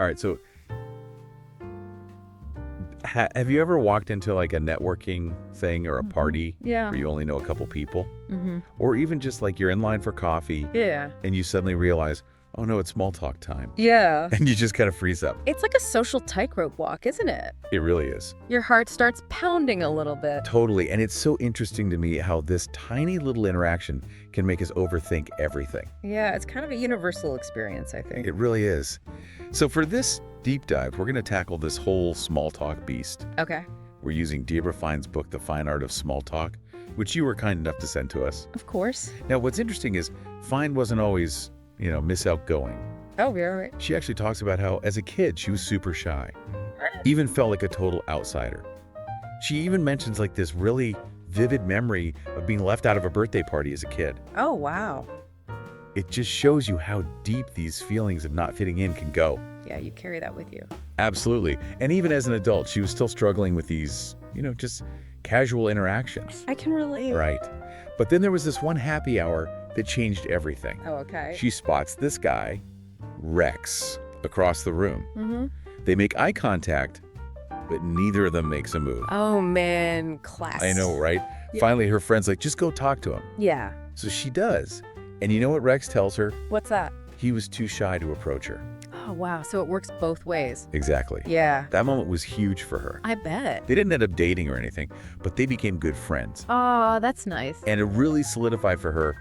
All right, so have you ever walked into like a networking thing or a party Yeah. where you only know a couple people? Mm-hmm. Or even just like you're in line for coffee Yeah. and you suddenly realize, oh no, it's small talk time. Yeah. And you just kind of freeze up. It's like a social tightrope walk, isn't it? It really is. Your heart starts pounding a little bit. Totally. And it's so interesting to me how this tiny little interaction can make us overthink everything. Yeah, it's kind of a universal experience, I think. It really is. So for this deep dive, we're going to tackle this whole small talk beast. Okay. We're using Debra Fine's book, The Fine Art of Small Talk, which you were kind enough to send to us. Of course. Now, what's interesting is Fine wasn't always, miss outgoing. Oh, yeah, right. She actually talks about how, as a kid, she was super shy, even felt like a total outsider. She even mentions like this really vivid memory of being left out of a birthday party as a kid. Oh, wow. It just shows you how deep these feelings of not fitting in can go. Yeah, you carry that with you. Absolutely. And even as an adult, she was still struggling with these, just casual interactions. I can relate. Right. But then there was this one happy hour that changed everything. Oh, okay. She spots this guy, Rex, across the room. Mm-hmm. They make eye contact, but neither of them makes a move. Oh, man. Classic. I know, right? Yeah. Finally, her friend's like, just go talk to him. Yeah. So she does. And you know what Rex tells her? What's that? He was too shy to approach her. Oh, wow. So it works both ways. Exactly. Yeah. That moment was huge for her. I bet. They didn't end up dating or anything, but they became good friends. Oh, that's nice. And it really solidified for her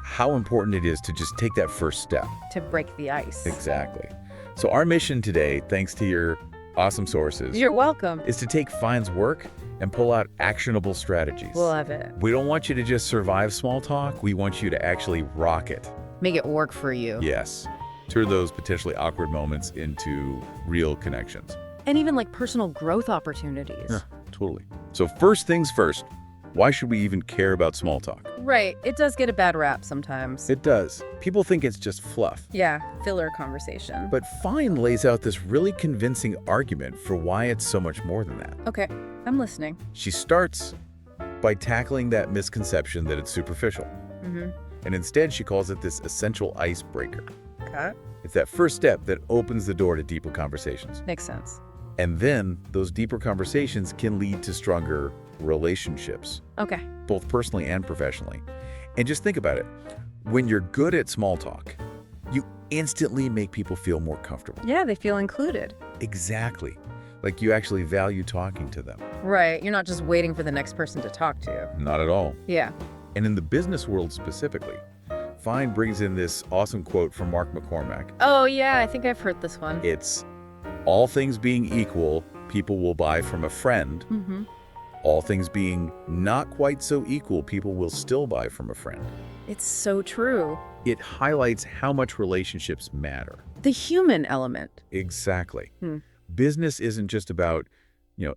how important it is to just take that first step. To break the ice. Exactly. So our mission today, thanks to your awesome sources, You're welcome. is to take Fine's work and pull out actionable strategies. Love it. We don't want you to just survive small talk. We want you to actually rock it. Make it work for you. Yes. Turn those potentially awkward moments into real connections. And even like personal growth opportunities. Yeah, totally. So first things first, why should we even care about small talk? Right. It does get a bad rap sometimes. It does. People think it's just fluff. Yeah. Filler conversation. But Fine lays out this really convincing argument for why it's so much more than that. Okay. I'm listening. She starts by tackling that misconception that it's superficial. Mm-hmm. And instead, she calls it this essential icebreaker. Okay. It's that first step that opens the door to deeper conversations. Makes sense. And then those deeper conversations can lead to stronger relationships, Okay. both personally and professionally. And just think about it. When you're good at small talk, you instantly make people feel more comfortable. Yeah, they feel included. Exactly. Like you actually value talking to them. Right. You're not just waiting for the next person to talk to. Not at all. Yeah. And in the business world specifically, Fine brings in this awesome quote from Mark McCormack. Oh, yeah. I think I've heard this one. It's, all things being equal, people will buy from a friend. Mm-hmm. All things being not quite so equal, people will still buy from a friend. It's so true. It highlights how much relationships matter. The human element. Exactly. Hmm. Business isn't just about,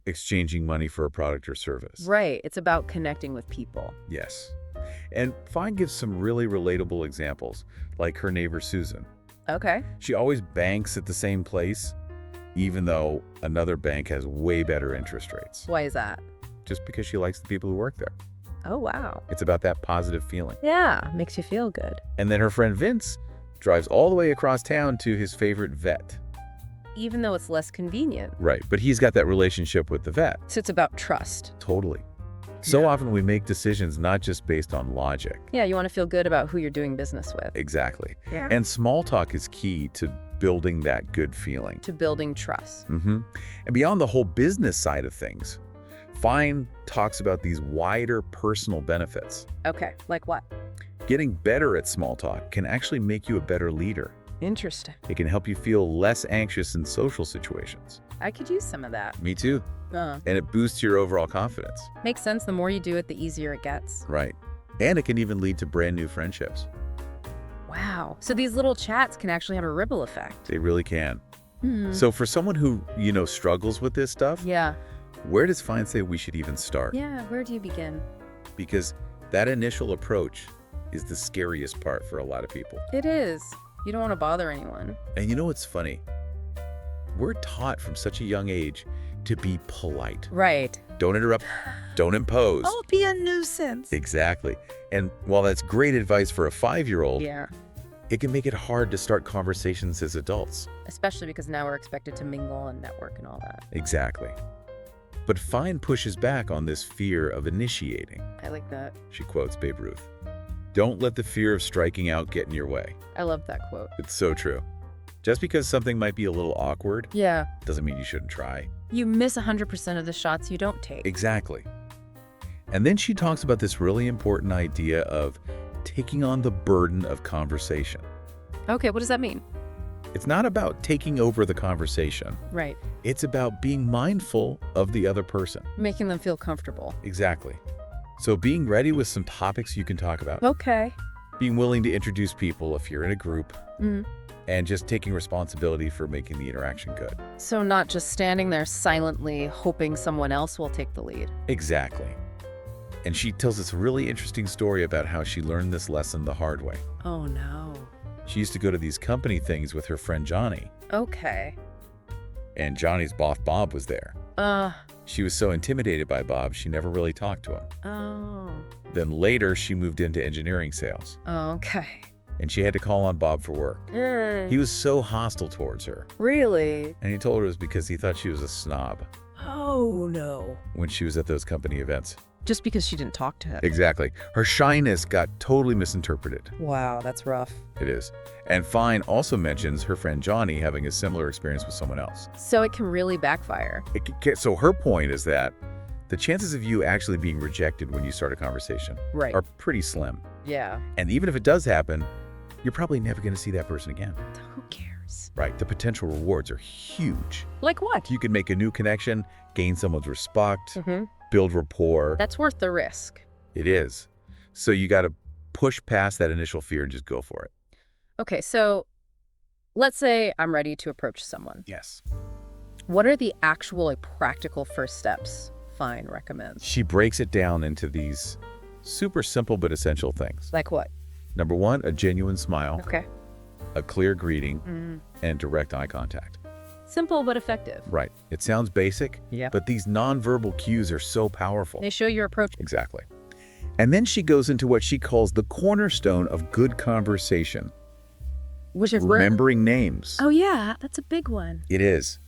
exchanging money for a product or service. Right. It's about connecting with people. Yes. And Fine gives some really relatable examples, like her neighbor Susan. Okay. She always banks at the same place, even though another bank has way better interest rates, Why is that? just because she likes the people who work there. Oh, wow. It's about that positive feeling. Yeah. Makes you feel good. And then her friend Vince drives all the way across town to his favorite vet. Even though it's less convenient. Right, but he's got that relationship with the vet. So it's about trust. Totally. So Yeah. often we make decisions not just based on logic. Yeah. You want to feel good about who you're doing business with. Exactly. Yeah. And small talk is key to building that good feeling. To building trust. And beyond the whole business side of things, Fine talks about these wider personal benefits. Okay. Like what? Getting better at small talk can actually make you a better leader. Interesting. It can help you feel less anxious in social situations. I could use some of that. Me too. And it boosts your overall confidence. Makes sense. The more you do it, the easier it gets. Right. And it can even lead to brand new friendships. Wow. So these little chats can actually have a ripple effect. They really can. Hmm. So for someone who, struggles with this stuff, Yeah. where does Fine say we should even start? Yeah. Where do you begin? Because that initial approach is the scariest part for a lot of people. It is. You don't want to bother anyone. And you know what's funny? We're taught from such a young age to be polite. Right. Don't interrupt, don't impose. Oh, be a nuisance. Exactly. And while that's great advice for a 5-year-old, Yeah. it can make it hard to start conversations as adults. Especially because now we're expected to mingle and network and all that. Exactly. But Fine pushes back on this fear of initiating. I like that. She quotes Babe Ruth. Don't let the fear of striking out get in your way. I love that quote. It's so true. Just because something might be a little awkward Yeah. doesn't mean you shouldn't try. You miss 100% of the shots you don't take. Exactly. And then she talks about this really important idea of taking on the burden of conversation. Okay, what does that mean? It's not about taking over the conversation. Right. It's about being mindful of the other person. Making them feel comfortable. Exactly. So being ready with some topics you can talk about. Okay. Being willing to introduce people if you're in a group. Mm. And just taking responsibility for making the interaction good. So not just standing there silently hoping someone else will take the lead. Exactly. And she tells this really interesting story about how she learned this lesson the hard way. Oh no. She used to go to these company things with her friend Johnny, Okay. and Johnny's boss Bob was there. She was so intimidated by Bob, she never really talked to him. Oh. Then later, she moved into engineering sales, Okay. and she had to call on Bob for work. He was so hostile towards her, Really? and he told her it was because he thought she was a snob Oh no. when she was at those company events. Just because she didn't talk to him. Exactly. Her shyness got totally misinterpreted. Wow, that's rough. It is. And Fine also mentions her friend Johnny having a similar experience with someone else. So it can really backfire. So her point is that the chances of you actually being rejected when you start a conversation Right. are pretty slim. Yeah. And even if it does happen, you're probably never going to see that person again. Who cares? Right? The potential rewards are huge. Like what? You can make a new connection, gain someone's respect, Mm-hmm. build rapport. That's worth the risk. It is. So you got to push past that initial fear and just go for it. Okay, so let's say I'm ready to approach someone. Yes. What are the actual, practical first steps Fine recommends? She breaks it down into these super simple but essential things. Like what? Number one, a genuine smile, Okay. a clear greeting, Mm. and direct eye contact. Simple but effective. Right. It sounds basic, Yeah. but these nonverbal cues are so powerful. They show your approach. Exactly. And then she goes into what she calls the cornerstone of good conversation, Which is remembering names. Oh yeah, that's a big one. It is.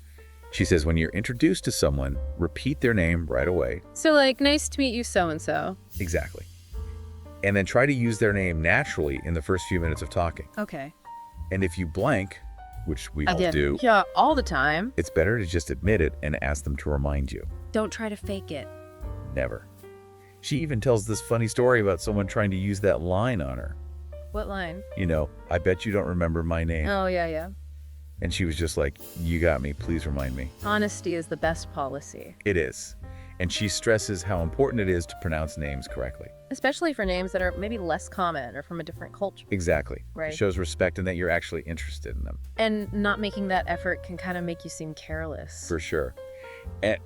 She says when you're introduced to someone, repeat their name right away. So like, nice to meet you so-and-so. Exactly. And then try to use their name naturally in the first few minutes of talking. Okay. And if you blank, which we all do, Yeah, all the time. it's better to just admit it and ask them to remind you. Don't try to fake it. Never. She even tells this funny story about someone trying to use that line on her. What line? You know, I bet you don't remember my name. Oh, yeah. And she was just like, you got me, please remind me. Honesty is the best policy. It is. And she stresses how important it is to pronounce names correctly. Especially for names that are maybe less common or from a different culture. Exactly. Right. It shows respect and that you're actually interested in them. And not making that effort can kind of make you seem careless. For sure. And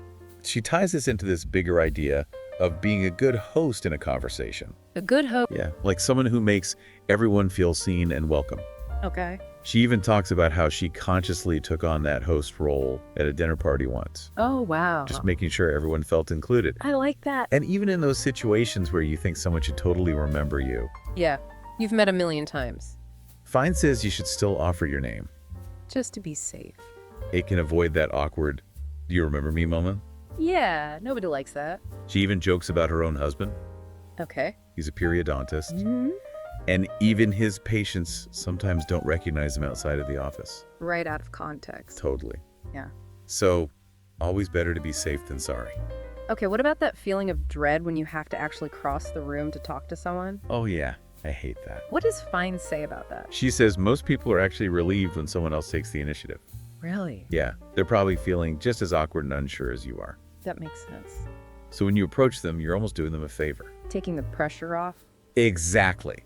she ties this into this bigger idea of being a good host in a conversation. A good hope. Yeah, like someone who makes everyone feel seen and welcome. Okay. She even talks about how she consciously took on that host role at a dinner party once, Oh, wow. just making sure everyone felt included. I like that. And even in those situations where you think someone should totally remember you, Yeah. You've met a million times. Fine says you should still offer your name. Just to be safe. It can avoid that awkward, do you remember me moment? Yeah, nobody likes that. She even jokes about her own husband. Okay. He's a periodontist. Mm-hmm. And even his patients sometimes don't recognize him outside of the office. Right out of context. Totally. Yeah. So, always better to be safe than sorry. Okay, what about that feeling of dread when you have to actually cross the room to talk to someone? Oh yeah, I hate that. What does Fine say about that? She says most people are actually relieved when someone else takes the initiative. Really? Yeah, they're probably feeling just as awkward and unsure as you are. That makes sense. So when you approach them, you're almost doing them a favor. Taking the pressure off? Exactly.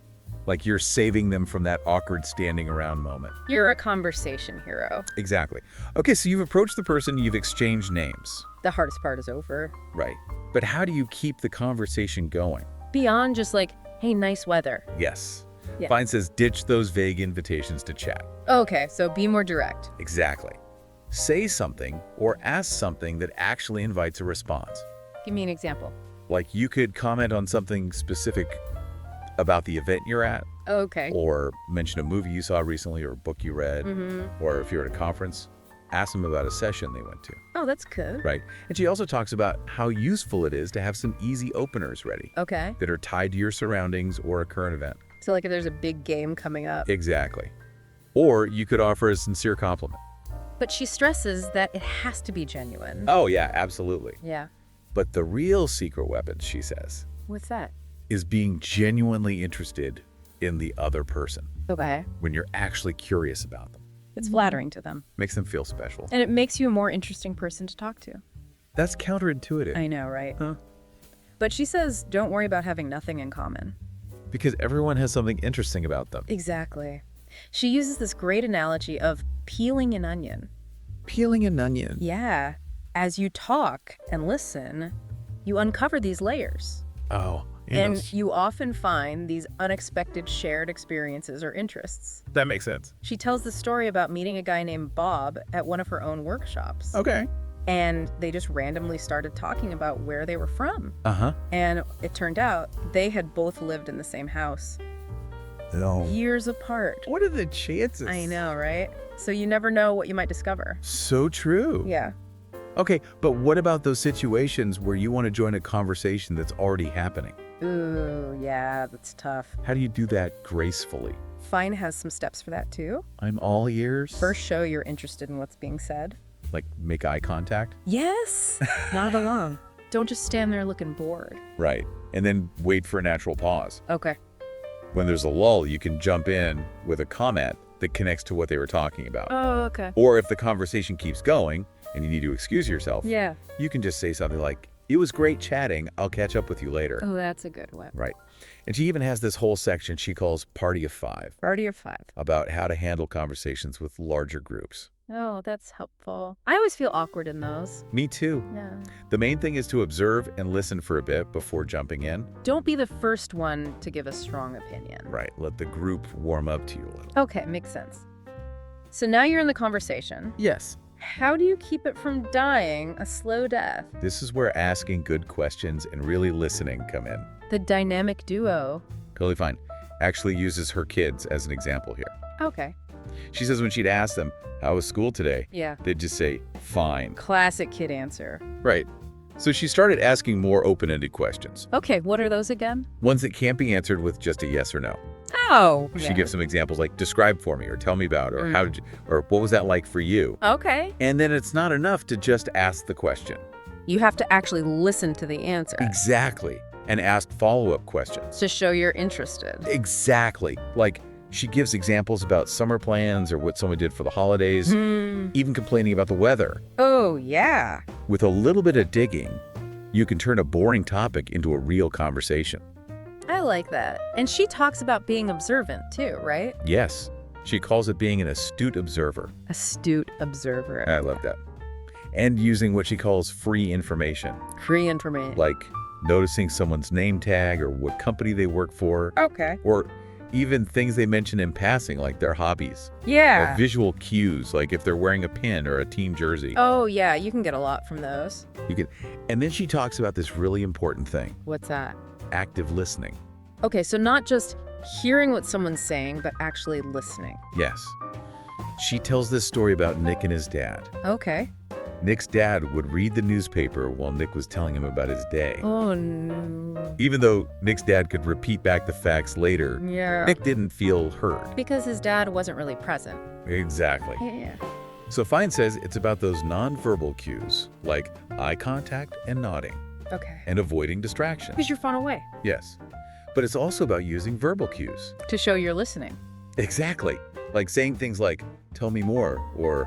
Like you're saving them from that awkward standing around moment. You're a conversation hero. Exactly. Okay, so you've approached the person, you've exchanged names. The hardest part is over. Right. But how do you keep the conversation going? Beyond just like, hey, nice weather. Yes. Yeah. Fine says ditch those vague invitations to chat. Okay, so be more direct. Exactly. Say something or ask something that actually invites a response. Give me an example. Like you could comment on something specific about the event you're at, Okay. or mention a movie you saw recently or a book you read, or if you're at a conference, ask them about a session they went to, Oh, that's good. right? And she also talks about how useful it is to have some easy openers ready Okay. that are tied to your surroundings or a current event. So like if there's a big game coming up. Exactly. Or you could offer a sincere compliment. But she stresses that it has to be genuine. Oh, yeah, absolutely. Yeah. But the real secret weapon, she says, What's that? is being genuinely interested in the other person Okay. when you're actually curious about them. It's flattering to them. Makes them feel special. And it makes you a more interesting person to talk to. That's counterintuitive. I know, right? Huh? But she says, don't worry about having nothing in common. Because everyone has something interesting about them. Exactly. She uses this great analogy of peeling an onion. Peeling an onion. Yeah. As you talk and listen, you uncover these layers. Oh, And yes. you often find these unexpected shared experiences or interests. That makes sense. She tells the story about meeting a guy named Bob at one of her own workshops. Okay. And they just randomly started talking about where they were from. Uh-huh. And it turned out they had both lived in the same house, No. years apart. What are the chances? I know, right? So you never know what you might discover. So true. Yeah. Okay, but what about those situations where you want to join a conversation that's already happening? Ooh, yeah, that's tough. How do you do that gracefully? Fine has some steps for that too. I'm all ears. First, show you're interested in what's being said. Like, make eye contact? Yes, not alone. Don't just stand there looking bored. Right. And then wait for a natural pause. Okay. When there's a lull, you can jump in with a comment that connects to what they were talking about. Oh, okay. Or if the conversation keeps going and you need to excuse yourself, Yeah. you can just say something like, "It was great chatting. I'll catch up with you later." Oh, that's a good one. Right. And she even has this whole section she calls Party of Five Party of five. about how to handle conversations with larger groups. Oh, that's helpful. I always feel awkward in those. Me too. Yeah. The main thing is to observe and listen for a bit before jumping in. Don't be the first one to give a strong opinion. Right. Let the group warm up to you a little. Okay, makes sense. So now you're in the conversation. Yes. How do you keep it from dying a slow death? This is where asking good questions and really listening come in. The dynamic duo. Totally fine. Actually uses her kids as an example here. Okay. She says when she'd ask them, "How was school today?" Yeah. they'd just say, "Fine." Classic kid answer. Right. So she started asking more open-ended questions. Okay, what are those again? Ones that can't be answered with just a yes or no. Oh. She gives some examples like, "Describe for me," or "Tell me about," or "How did you," or "What was that like for you?" Okay. And then it's not enough to just ask the question. You have to actually listen to the answer Exactly. And ask follow-up questions. to show you're interested. Exactly. Like, she gives examples about summer plans or what someone did for the holidays, even complaining about the weather. Oh, yeah. With a little bit of digging, you can turn a boring topic into a real conversation. I like that. And she talks about being observant too, right? Yes, she calls it being an astute observer. Astute observer. I love that. And using what she calls free information, Free information. like noticing someone's name tag or what company they work for, Okay. or even things they mention in passing, like their hobbies. Yeah. Or visual cues, like if they're wearing a pin or a team jersey. Oh, yeah. You can get a lot from those. You can, and then she talks about this really important thing, What's that? active listening. Okay, so not just hearing what someone's saying, but actually listening. Yes. She tells this story about Nick and his dad. Okay. Nick's dad would read the newspaper while Nick was telling him about his day. Oh, no. Even though Nick's dad could repeat back the facts later, Yeah. Nick didn't feel heard. Because his dad wasn't really present. Exactly. Yeah. So Fine says it's about those nonverbal cues, like eye contact and nodding, Okay. and avoiding distractions. Because you're far away. Yes. But it's also about using verbal cues. To show you're listening. Exactly. Like saying things like, "Tell me more," or,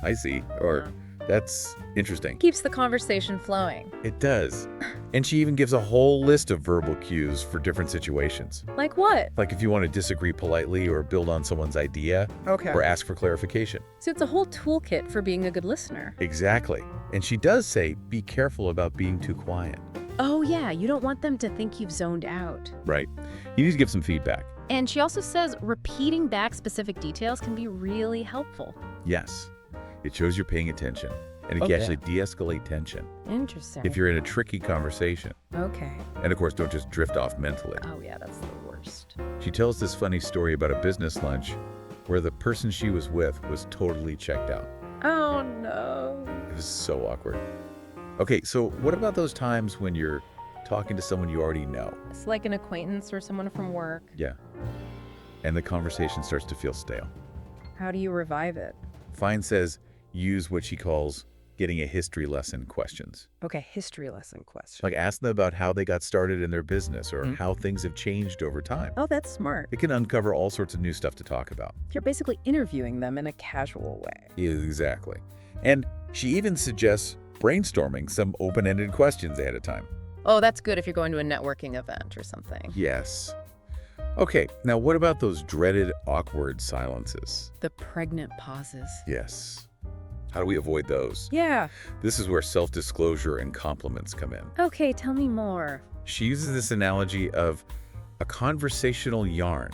I see," or, "That's interesting." Keeps the conversation flowing. It does. And she even gives a whole list of verbal cues for different situations. Like what? Like if you want to disagree politely or build on someone's idea Okay. or ask for clarification. So it's a whole toolkit for being a good listener. Exactly. And she does say, be careful about being too quiet. Oh, yeah. You don't want them to think you've zoned out. Right. You need to give some feedback. And she also says repeating back specific details can be really helpful. Yes. It shows you're paying attention, and it Oh, can yeah. actually de-escalate tension Interesting. if you're in a tricky conversation. Okay. And of course, don't just drift off mentally. Oh, yeah, that's the worst. She tells this funny story about a business lunch where the person she was with was totally checked out. Oh, no. It was so awkward. Okay, so what about those times when you're talking to someone you already know? It's like an acquaintance or someone from work. Yeah. And the conversation starts to feel stale. How do you revive it? Fine says use what she calls getting a history lesson questions. Okay, history lesson question. Like ask them about how they got started in their business or how things have changed over time. Oh, that's smart. It can uncover all sorts of new stuff to talk about. You're basically interviewing them in a casual way. Exactly. And she even suggests brainstorming some open-ended questions ahead of time. Oh, that's good if you're going to a networking event or something. Yes. Okay, now what about those dreaded awkward silences? The pregnant pauses. Yes. How do we avoid those? Yeah. This is where self-disclosure and compliments come in. Okay, tell me more. She uses this analogy of a conversational yarn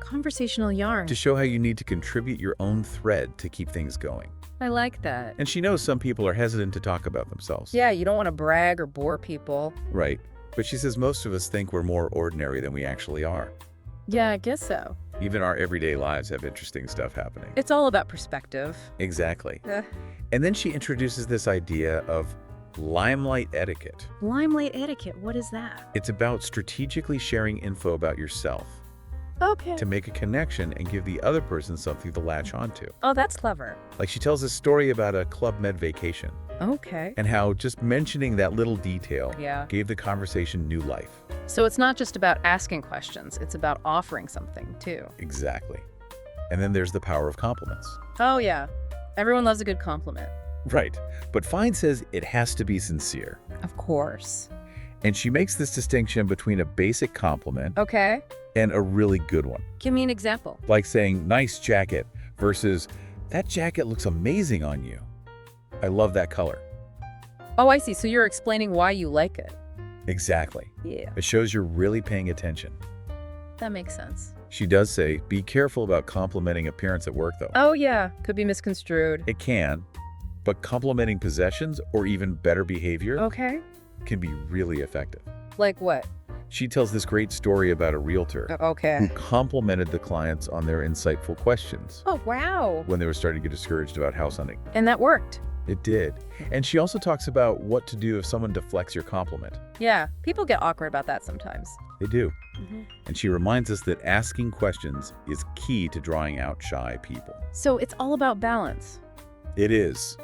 Conversational yarn. to show how you need to contribute your own thread to keep things going. I like that. And she knows some people are hesitant to talk about themselves. Yeah, you don't want to brag or bore people. Right. But she says most of us think we're more ordinary than we actually are. Yeah, I guess so. Even our everyday lives have interesting stuff happening. It's all about perspective. Exactly. And then she introduces this idea of limelight etiquette. Limelight etiquette, what is that? It's about strategically sharing info about yourself Okay. to make a connection and give the other person something to latch onto. Oh, that's clever. Like she tells a story about a Club Med vacation Okay. and how just mentioning that little detail Yeah. gave the conversation new life. So it's not just about asking questions, it's about offering something too. Exactly. And then there's the power of compliments. Oh, yeah. Everyone loves a good compliment. Right. But Fine says it has to be sincere. Of course. And she makes this distinction between a basic compliment Okay. and a really good one. Give me an example. Like saying, nice jacket versus, that jacket looks amazing on you. I love that color. Oh, I see. So you're explaining why you like it. Exactly. Yeah. It shows you're really paying attention. That makes sense. She does say, be careful about complimenting appearance at work, though. Oh, yeah. Could be misconstrued. It can, but complimenting possessions or even better behavior Okay. can be really effective. Like what? She tells this great story about a realtor who Okay. complimented the clients on their insightful questions Oh, wow. when they were starting to get discouraged about house hunting. And that worked. It did. And she also talks about what to do if someone deflects your compliment. Yeah. People get awkward about that sometimes. They do. And she reminds us that asking questions is key to drawing out shy people. So it's all about balance. It is.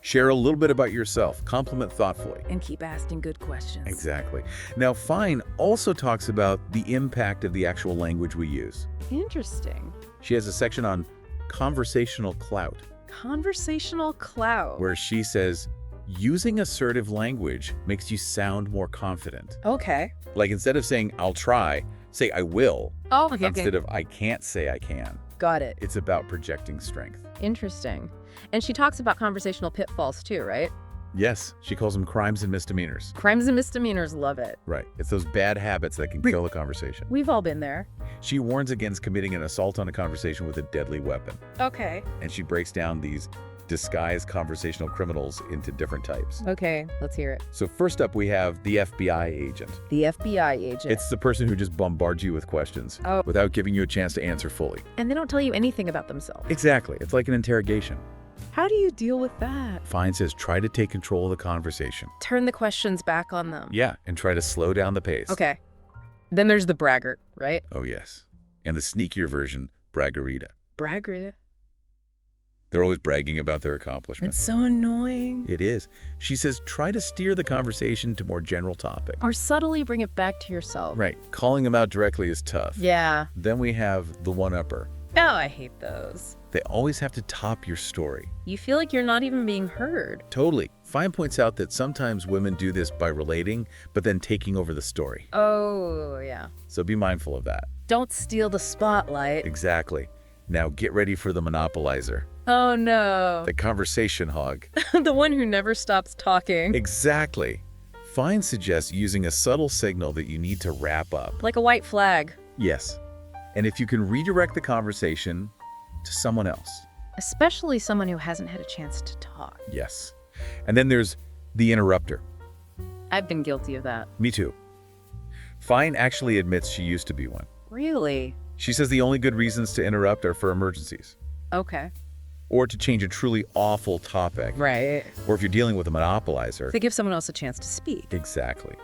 Share a little bit about yourself. Compliment thoughtfully. And keep asking good questions. Exactly. Now, Fine also talks about the impact of the actual language we use. Interesting. She has a section on conversational clout, Conversational clout. where she says, using assertive language makes you sound more confident. Okay. Like instead of saying, I'll try, say, I will, Oh, okay. instead of I can't say I can. Got it. It's about projecting strength. Interesting. And she talks about conversational pitfalls too, right? Yes, she calls them crimes and misdemeanors. Crimes and misdemeanors, love it. Right. It's those bad habits that can kill a conversation. We've all been there. She warns against committing an assault on a conversation with a deadly weapon. Okay. And she breaks down these disguised conversational criminals into different types. Okay, let's hear it. So first up, we have the FBI agent. The FBI agent. It's the person who just bombards you with questions Oh. without giving you a chance to answer fully. And they don't tell you anything about themselves. Exactly. It's like an interrogation. How do you deal with that? Fine says try to take control of the conversation. Turn the questions back on them. Yeah, and try to slow down the pace. Okay. Then there's the braggart, right? Oh, yes. And the sneakier version, braggarita. Braggart. They're always bragging about their accomplishments. It's so annoying. It is. She says try to steer the conversation to more general topic. Or subtly bring it back to yourself. Right. Calling them out directly is tough. Yeah. Then we have the one-upper. Oh, I hate those. They always have to top your story. You feel like you're not even being heard. Totally. Fine points out that sometimes women do this by relating, but then taking over the story. Oh, yeah. So be mindful of that. Don't steal the spotlight. Exactly. Now get ready for the monopolizer, Oh, no. the conversation hog. The one who never stops talking. Exactly. Fine suggests using a subtle signal that you need to wrap up. Like a white flag. Yes. And if you can redirect the conversation to someone else. especially someone who hasn't had a chance to talk. Yes. And then there's the interrupter. I've been guilty of that. Me too. Fine actually admits she used to be one. Really? She says the only good reasons to interrupt are for emergencies, Okay. or to change a truly awful topic, Right. or if you're dealing with a monopolizer. To give someone else a chance to speak. Exactly.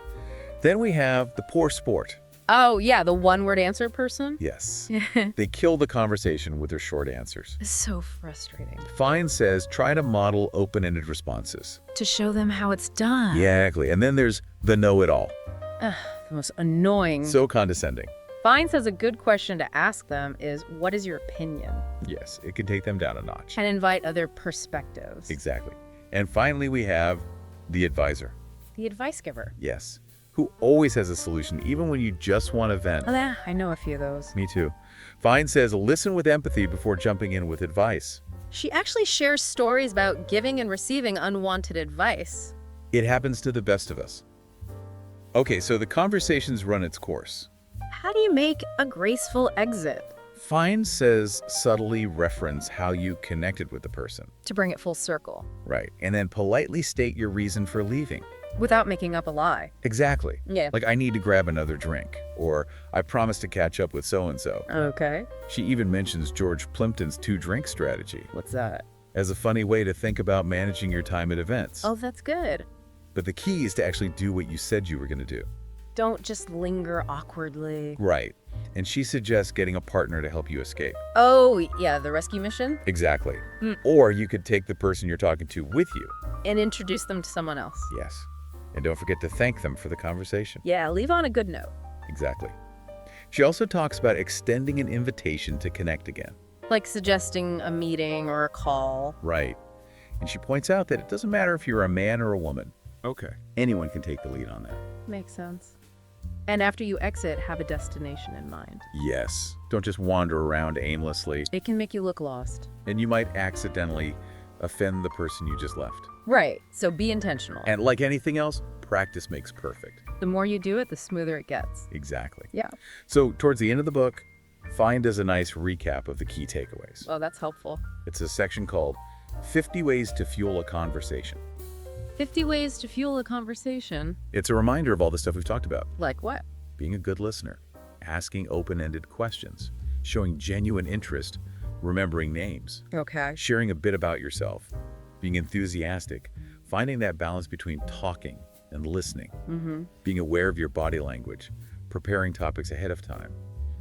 Then we have the poor sport. Oh, yeah, the one-word answer person? Yes. They kill the conversation with their short answers. It's so frustrating. Fine says try to model open-ended responses. To show them how it's done. Exactly. And then there's the know-it-all. Ugh, the most annoying. So condescending. Fine says a good question to ask them is, what is your opinion? Yes, it can take them down a notch. And invite other perspectives. Exactly. And finally, we have the advisor. The advice giver. Yes. Who always has a solution, even when you just want to vent. Oh, yeah, I know a few of those. Me too. Fine says listen with empathy before jumping in with advice. She actually shares stories about giving and receiving unwanted advice. It happens to the best of us. Okay, so the conversation's run its course. How do you make a graceful exit? Fine says subtly reference how you connected with the person. To bring it full circle. Right. And then politely state your reason for leaving. Without making up a lie. Exactly. Yeah. Like, I need to grab another drink, or I promised to catch up with so-and-so. Okay. She even mentions George Plimpton's 2-drink strategy What's that? as a funny way to think about managing your time at events. Oh, that's good. But the key is to actually do what you said you were going to do. Don't just linger awkwardly. Right. And she suggests getting a partner to help you escape. Oh, yeah, the rescue mission? Exactly. Or you could take the person you're talking to with you. And introduce them to someone else. Yes. And don't forget to thank them for the conversation. Yeah, leave on a good note. Exactly. She also talks about extending an invitation to connect again. Like suggesting a meeting or a call. Right. And she points out that it doesn't matter if you're a man or a woman. Okay. Anyone can take the lead on that. Makes sense. And after you exit, have a destination in mind. Yes. Don't just wander around aimlessly, It can make you look lost. and you might accidentally offend the person you just left. Right, so be intentional. And like anything else, practice makes perfect. The more you do it, the smoother it gets. Exactly. Yeah. So towards the end of the book, Fine does a nice recap of the key takeaways. Oh, that's helpful. It's a section called 50 Ways to Fuel a Conversation. 50 ways to fuel a conversation. It's a reminder of all the stuff we've talked about. Like what? Being a good listener, asking open-ended questions, showing genuine interest, remembering names, Okay. sharing a bit about yourself, being enthusiastic, finding that balance between talking and listening, being aware of your body language, preparing topics ahead of time,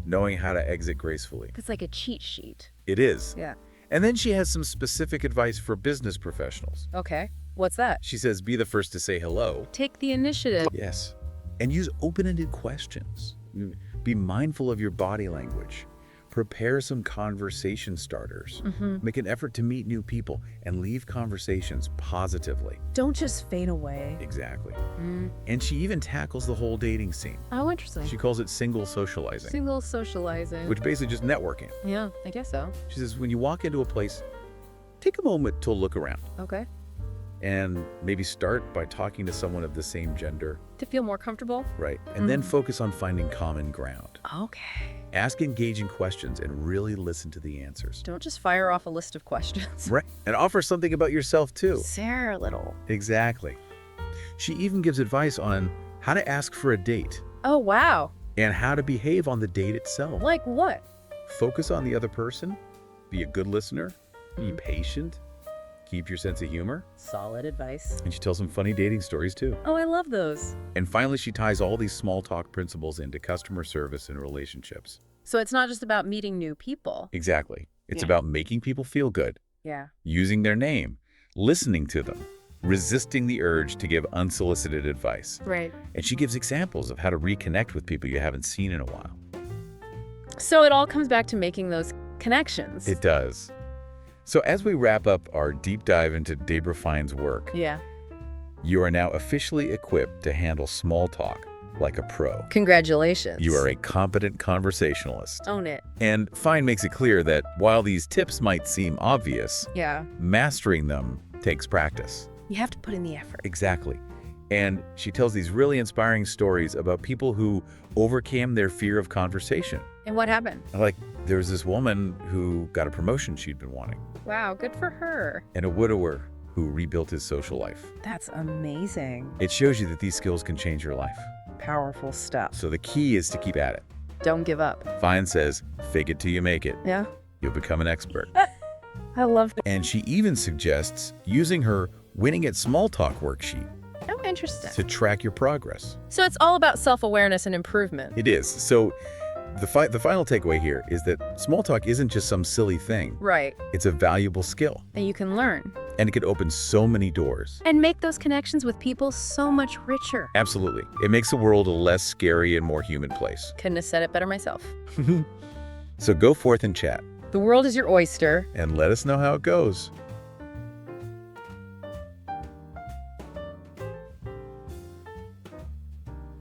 knowing how to exit gracefully. It's like a cheat sheet. It is. Yeah. And then she has some specific advice for business professionals. Okay. What's that? She says, be the first to say hello. Take the initiative. Yes. And use open-ended questions. Be mindful of your body language. Prepare some conversation starters. Make an effort to meet new people and leave conversations positively. Don't just fade away. Exactly. And she even tackles the whole dating scene. Oh, interesting. She calls it single socializing, Single socializing. which basically just networking. Yeah, I guess so. She says, when you walk into a place, take a moment to look around Okay. and maybe start by talking to someone of the same gender, To feel more comfortable? right? And then focus on finding common ground. Okay. Ask engaging questions and really listen to the answers. Don't just fire off a list of questions. Right. And offer something about yourself too. Share a little. Exactly. She even gives advice on how to ask for a date Oh, wow. and how to behave on the date itself. Like what? Focus on the other person, be a good listener, be patient, keep your sense of humor. Solid advice. And she tells some funny dating stories too. Oh, I love those. And finally, she ties all these small talk principles into customer service and relationships. So it's not just about meeting new people. Exactly. It's Yeah. about making people feel good, Yeah. using their name, listening to them, resisting the urge to give unsolicited advice. Right. And she gives examples of how to reconnect with people you haven't seen in a while. So it all comes back to making those connections. It does. So as we wrap up our deep dive into Debra Fine's work, Yeah. you are now officially equipped to handle small talk like a pro. Congratulations. You are a competent conversationalist. Own it. And Fine makes it clear that while these tips might seem obvious, Yeah. mastering them takes practice. You have to put in the effort. Exactly. And she tells these really inspiring stories about people who overcame their fear of conversation. And what happened? Like, there was this woman who got a promotion she'd been wanting, Wow, good for her. and a widower who rebuilt his social life. That's amazing. It shows you that these skills can change your life. Powerful stuff. So the key is to keep at it. Don't give up. Fine says, fake it till you make it. Yeah. You'll become an expert. I love that. And she even suggests using her Winning at Small Talk worksheet Oh, interesting. to track your progress. So it's all about self-awareness and improvement. It is. So the final takeaway here is that small talk isn't just some silly thing. Right. It's a valuable skill, And you can learn. and it can open so many doors. And make those connections with people so much richer. Absolutely. It makes the world a less scary and more human place. Couldn't have said it better myself. So go forth and chat, The world is your oyster. and let us know how it goes.